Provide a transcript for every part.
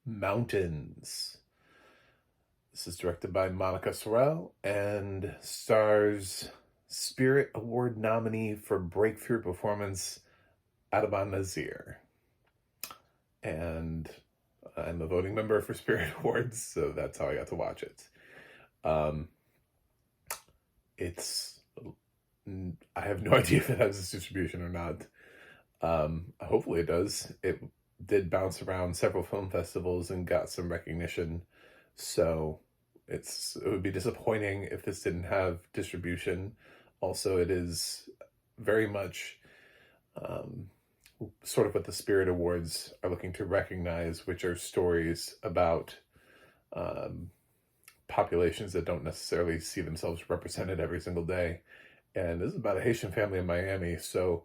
Mountains. This is directed by Monica Sorrell and stars Spirit Award nominee for Breakthrough Performance Adaban Nazir. And I'm a voting member for Spirit Awards, so that's how I got to watch it. Um, it's I have no idea if it has this distribution or not. Hopefully it does. It did bounce around several film festivals and got some recognition, so it would be disappointing if this didn't have distribution. Also, it is very much sort of what the Spirit Awards are looking to recognize, which are stories about populations that don't necessarily see themselves represented every single day. And this is about a Haitian family in Miami, so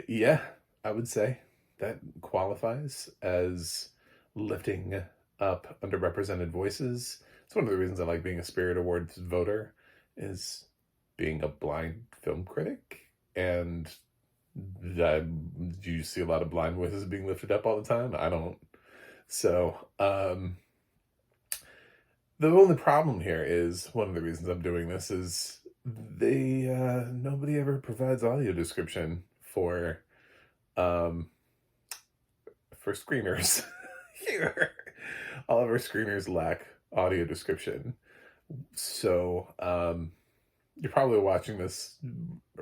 yeah, I would say that qualifies as lifting up underrepresented voices. It's one of the reasons I like being a Spirit Awards voter, is being a blind film critic. And do you see a lot of blind voices being lifted up all the time? I don't. So, the only problem here is, one of the reasons I'm doing this is nobody ever provides audio description for screeners. Here, all of our screeners lack audio description. So, you're probably watching this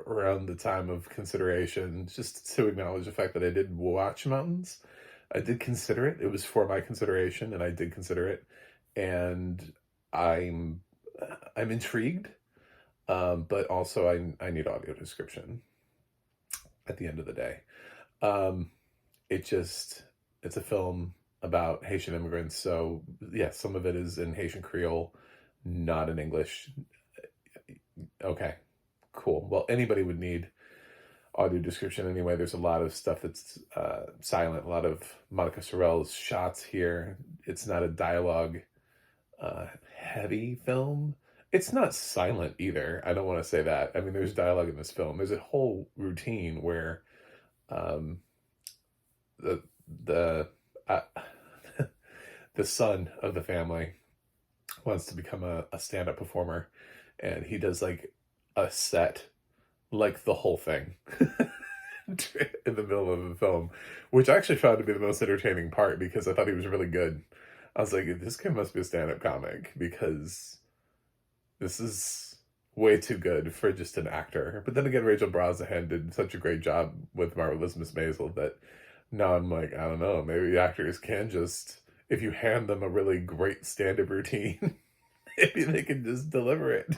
around the time of consideration, just to acknowledge the fact that I did watch Mountains. I did consider it. It was for my consideration, and I did consider it. And I'm intrigued, but also I need audio description at the end of the day. It's a film about Haitian immigrants, so yeah, some of it is in Haitian Creole, not in English. Okay, cool. Well, anybody would need audio description anyway. There's a lot of stuff that's silent, a lot of Monica Sorrell's shots here. It's not a dialogue heavy film. It's not silent either. I don't want to say that. I mean, there's dialogue in this film. There's a whole routine where the uh, the son of the family wants to become a stand-up performer, and he does like a set, like the whole thing, in the middle of the film, which I actually found to be the most entertaining part because I thought he was really good. I was like, this guy must be a stand-up comic, because this is way too good for just an actor. But then again, Rachel Brosnahan did such a great job with Marvelous Miss Maisel that now I'm like, I don't know, maybe actors can just, if you hand them a really great stand-up routine, maybe they can just deliver it.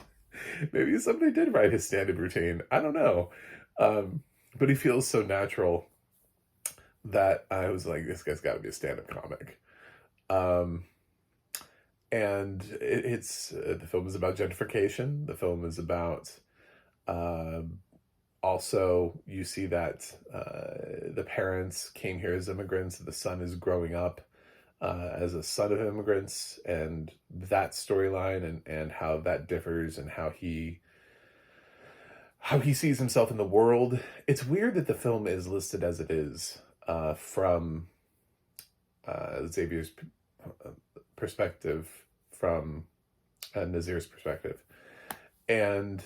Maybe somebody did write his stand-up routine. I don't know. But he feels so natural that I was like, this guy's got to be a stand-up comic. And it's the film is about gentrification. The film is about also, you see that the parents came here as immigrants. The son is growing up as a son of immigrants, and that storyline and how that differs, and how he sees himself in the world. It's weird that the film is listed as it is from Xavier's perspective, from Nazir's perspective, and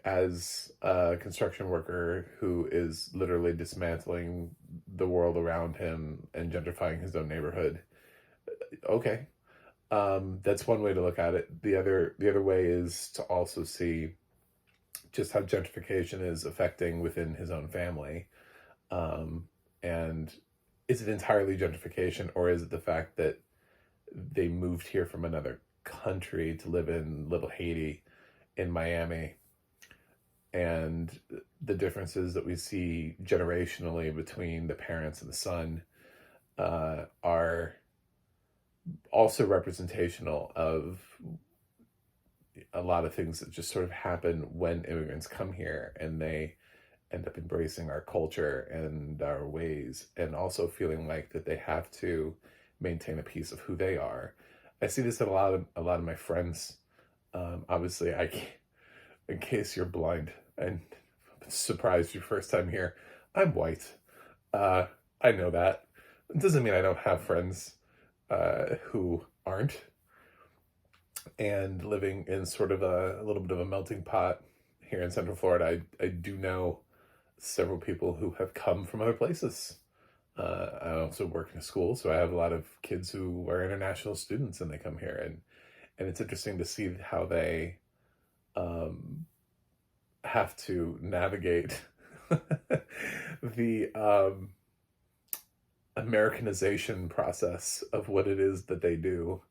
as a construction worker who is literally dismantling the world around him and gentrifying his own neighborhood. Okay, that's one way to look at it. The other way is to also see just how gentrification is affecting within his own family. And is it entirely gentrification, or is it the fact that they moved here from another country to live in Little Haiti in Miami, and the differences that we see generationally between the parents and the son are also representational of a lot of things that just sort of happen when immigrants come here and they end up embracing our culture and our ways, and also feeling like that they have to maintain a piece of who they are. I see this in a lot of my friends. Obviously, in case you're blind and surprised your first time here, I'm white. I know that. It doesn't mean I don't have friends who aren't, and living in sort of a little bit of a melting pot here in Central Florida. I do know several people who have come from other places. I also work in a school, so I have a lot of kids who are international students, and they come here, and it's interesting to see how they um, have to navigate the Americanization process of what it is that they do,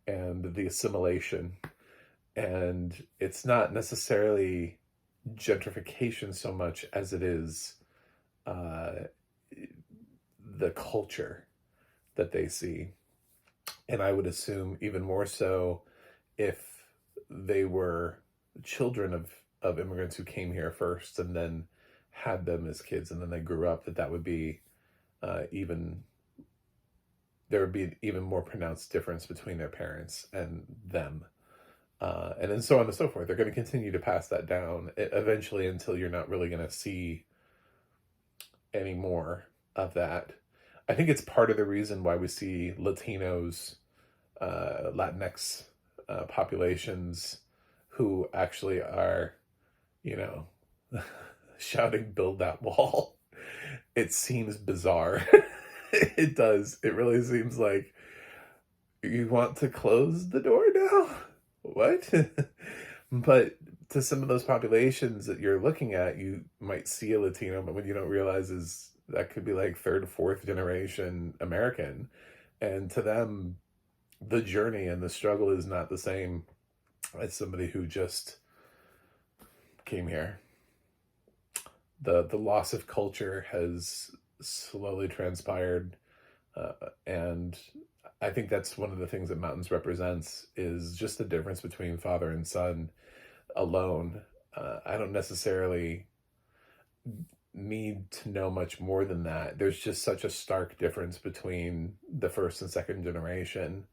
and the assimilation. And it's not necessarily gentrification so much as it is uh, the culture that they see. And I would assume even more so if they were children of immigrants who came here first and then had them as kids and then they grew up, that would be even, there would be an even more pronounced difference between their parents and them. And then so on and so forth. They're going to continue to pass that down eventually until you're not really going to see any more of that. I think it's part of the reason why we see Latinos, Latinx populations who actually are, you know, shouting, "Build that wall." It seems bizarre. It does. It really seems like, you want to close the door now? What? But to some of those populations that you're looking at, you might see a Latino, but what you don't realize is that could be like third, fourth generation American. And to them, the journey and the struggle is not the same as somebody who just came here. The loss of culture has slowly transpired, and I think that's one of the things that Mountains represents, is just the difference between father and son alone. I don't necessarily need to know much more than that. There's just such a stark difference between the first and second generation,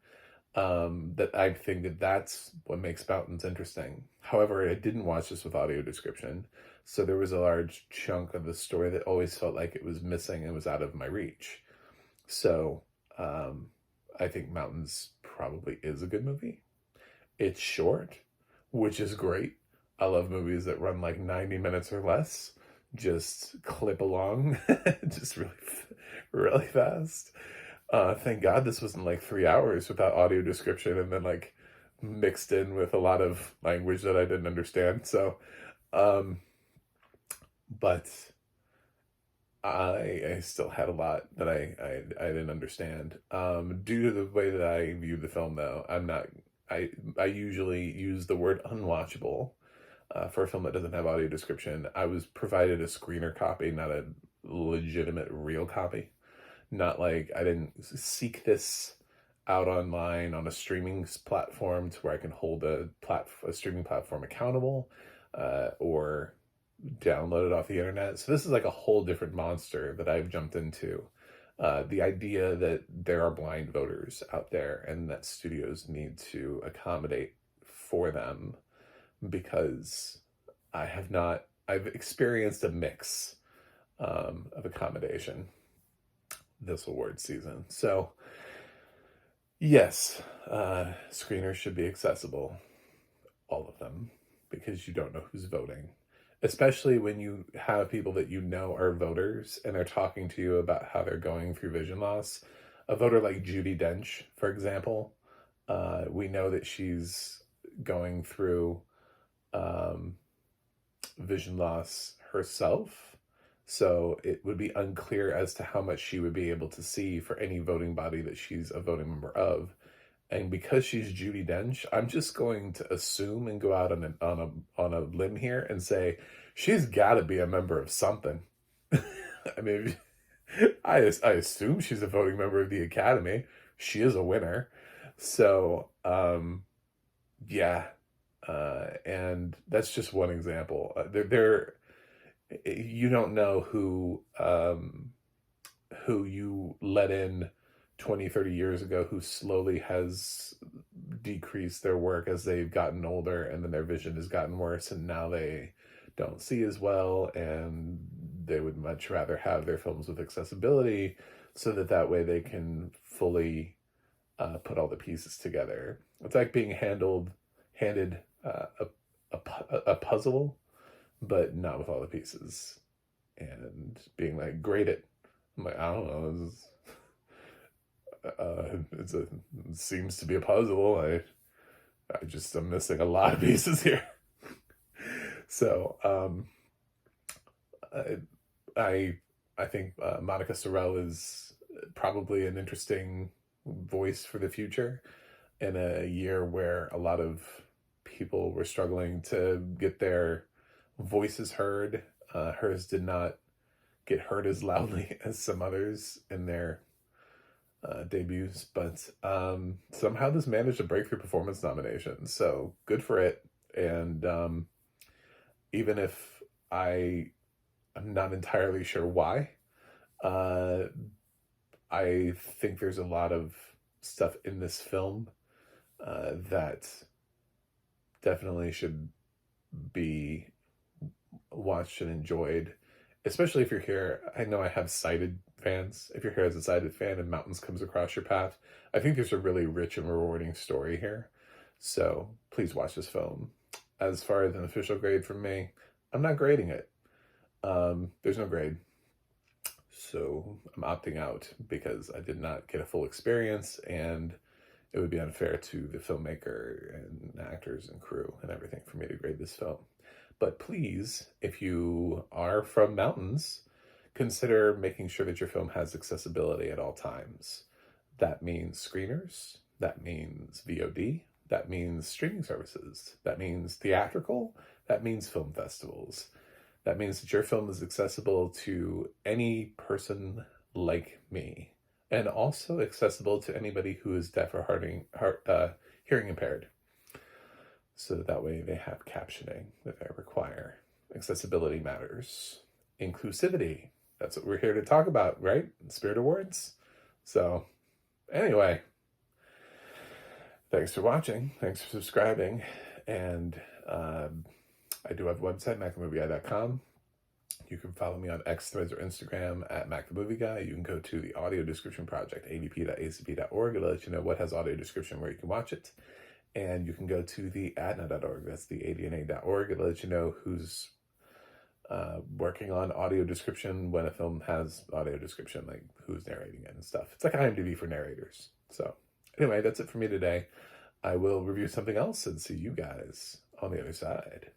that I think that that's what makes Mountains interesting. However, I didn't watch this with audio description, so there was a large chunk of the story that always felt like it was missing and was out of my reach. So I think Mountains probably is a good movie. It's short, which is great. I love movies that run like 90 minutes or less. Just clip along, just really fast. Thank God this wasn't like 3 hours without audio description and then like mixed in with a lot of language that I didn't understand. So, but I still had a lot that I didn't understand. Due to the way that I viewed the film, though, I usually use the word unwatchable for a film that doesn't have audio description. I was provided a screener copy, not a legitimate real copy. Not like I didn't seek this out online on a streaming platform to where I can hold a streaming platform accountable, or download it off the internet. So this is like a whole different monster that I've jumped into. The idea that there are blind voters out there and that studios need to accommodate for them, because I've experienced a mix of accommodation this award season. So yes, screeners should be accessible, all of them, because you don't know who's voting. Especially when you have people that you know are voters and they're talking to you about how they're going through vision loss. A voter like Judi Dench, for example, we know that she's going through vision loss herself. So it would be unclear as to how much she would be able to see for any voting body that she's a voting member of. And because she's Judi Dench, I'm just going to assume and go out on a limb here and say she's got to be a member of something. I mean, I assume she's a voting member of the Academy. She is a winner, so yeah, and that's just one example. You don't know who you let in 20, 30 years ago who slowly has decreased their work as they've gotten older, and then their vision has gotten worse, and now they don't see as well, and they would much rather have their films with accessibility so that way they can fully put all the pieces together. It's like being handed a puzzle, but not with all the pieces, and being like, grade it. I'm like, I don't know. It seems to be a puzzle. I'm missing a lot of pieces here. So I I think Monica Sorrell is probably an interesting voice for the future in a year where a lot of people were struggling to get their voices heard. Hers did not get heard as loudly as some others in their debuts, but somehow this managed a breakthrough performance nomination. So good for it. And even if I am not entirely sure why, I think there's a lot of stuff in this film that definitely should be watched and enjoyed, especially if you're here. I know I have sighted fans. If you're here as a sighted fan and Mountains comes across your path, I think there's a really rich and rewarding story here. So please watch this film. As far as an official grade from me, I'm not grading it. There's no grade. So I'm opting out because I did not get a full experience, and it would be unfair to the filmmaker and actors and crew and everything for me to grade this film. But please, if you are from Mountains, consider making sure that your film has accessibility at all times. That means screeners, that means VOD, that means streaming services, that means theatrical, that means film festivals. That means that your film is accessible to any person like me, and also accessible to anybody who is deaf or hearing impaired. So that way they have captioning that they require. Accessibility matters. Inclusivity. That's what we're here to talk about, right? Spirit Awards. So anyway, thanks for watching. Thanks for subscribing. And I do have a website, macthemovieguy.com. You can follow me on X, Threads, or Instagram at MacTheMovieGuy. You can go to the audio description project, adp.acp.org. It'll let you know what has audio description, where you can watch it. And you can go to the ADNA.org. That's the ADNA.org. It'll let you know who's working on audio description when a film has audio description, like who's narrating it and stuff. It's like IMDb for narrators. So anyway, that's it for me today. I will review something else and see you guys on the other side.